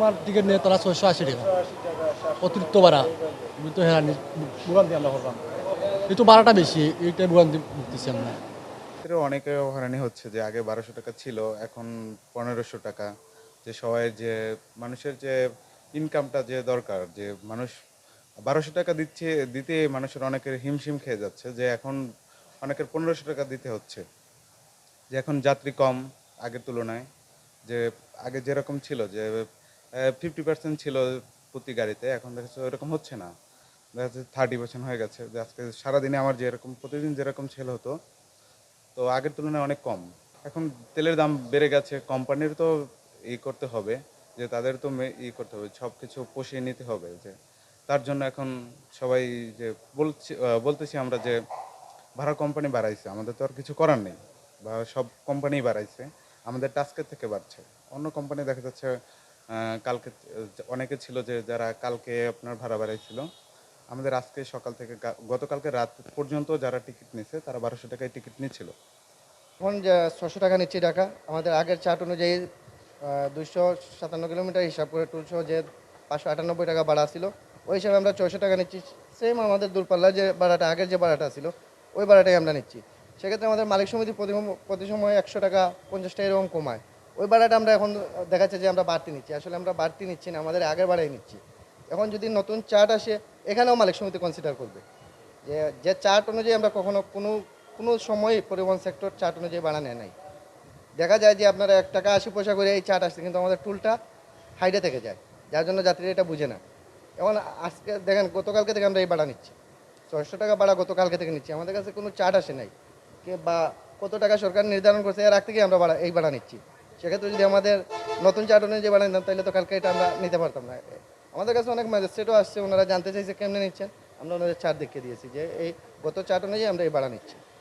তোমার টিকিট নিয়ে তারা 680 টাকা অতিরিক্ত ভাড়া। আমি তো হ্যাঁ ভোগান্তি আমরা করলাম, একটু ভাড়াটা বেশি, এইটাই ভোগান্তি ভুগতেছি আমরা। ক্ষেত্রে অনেকে হয়রানি হচ্ছে যে আগে 1200 টাকা ছিল, এখন 1500 টাকা। যে সবাই যে মানুষের যে ইনকামটা যে দরকার, যে মানুষ 1200 টাকা দিচ্ছে, দিতে মানুষের অনেকের হিমশিম খেয়ে যাচ্ছে, যে এখন অনেকের 1500 টাকা দিতে হচ্ছে। যে এখন যাত্রী কম আগের তুলনায়, যে আগে যেরকম ছিল যে 50% ছিল প্রতি গাড়িতে, এখন দেখা যাচ্ছে ওইরকম হচ্ছে না। দেখা যাচ্ছে 30% হয়ে গেছে। যে আজকে সারাদিনে আমার যেরকম প্রতিদিন যেরকম সেল হতো, তো আগের তুলনায় অনেক কম। এখন তেলের দাম বেড়ে গেছে, কোম্পানির তো করতে হবে, যে তাদের তো করতে হবে, সব কিছু পুষিয়ে নিতে হবে। যে তার জন্য এখন সবাই যে বলতেছি আমরা যে ভাড়া কোম্পানি বাড়াইছে, আমাদের তো আর কিছু করার নেই, বা সব কোম্পানি বাড়াইছে, আমাদের টাস্কের থেকে বাড়ছে। অন্য কোম্পানি দেখা যাচ্ছে কালকে অনেকে ছিল যে যারা কালকে আপনার ভাড়া বাড়াইছিল, আমাদের আজকে সকাল থেকে গতকালকে রাত পর্যন্ত যারা টিকিট নিছে তারা 1200 টাকায় টিকিট নিচ্ছিল। এখন যে 600 টাকা নিচ্ছি টাকা, আমাদের আগের চার্ট অনুযায়ী 257 কিলোমিটার হিসাব করে টুলসহ যে 598 টাকা ভাড়া ছিল, ওই হিসাবে আমরা 600 টাকা নিচ্ছি। সেম আমাদের দূরপাল্লার যে ভাড়াটা, আগের যে ভাড়াটা ছিল ওই ভাড়াটাই আমরা নিচ্ছি। সেক্ষেত্রে আমাদের মালিক সমিতি প্রতি সময় 100 টাকা 50 টাকা এরকম কমায়। ওই ভাড়াটা আমরা এখন দেখাচ্ছে যে আমরা বাড়তি নিচ্ছি, আসলে আমরা বাড়তি নিচ্ছি না, আমাদের আগের ভাড়াই নিচ্ছি। এখন যদি নতুন চার্ট আসে, এখানেও মালিক সমিতি কনসিডার করবে যে যে চার্ট অনুযায়ী আমরা কখনো কোনো কোনো সময় পরিবহন সেক্টর চার্ট অনুযায়ী ভাড়া নেয় নাই। দেখা যায় যে আপনারা 1 টাকা 80 পয়সা করে এই চার্ট আসছে, কিন্তু আমাদের টুলটা হাইডে থেকে যায়, যার জন্য যাত্রীরা এটা বুঝে না। এখন আজকে দেখেন গতকালকে থেকে আমরা এই ভাড়া নিচ্ছি, 600 টাকা ভাড়া গতকালকে থেকে নিচ্ছি, আমাদের কাছে কোনো চার্ট আসে নাই কে বা কত টাকা সরকার নির্ধারণ করছে এর আগ থেকে আমরা এই ভাড়া নিচ্ছি। সেক্ষেত্রে যদি আমাদের নতুন চার্ট অনুযায়ী ভাড়া নিতাম, তাহলে তো কালকে এটা আমরা নিতে পারতাম না। আমাদের কাছে অনেক ম্যাজিস্ট্রেটও আসছে, ওনারা জানতে চাইছে কেমনে নিচ্ছেন, আমরা ওনাদের চার্ট দেখিয়ে দিয়েছি যে এই গত চার্ট অনুযায়ী আমরা এই ভাড়া নিচ্ছি।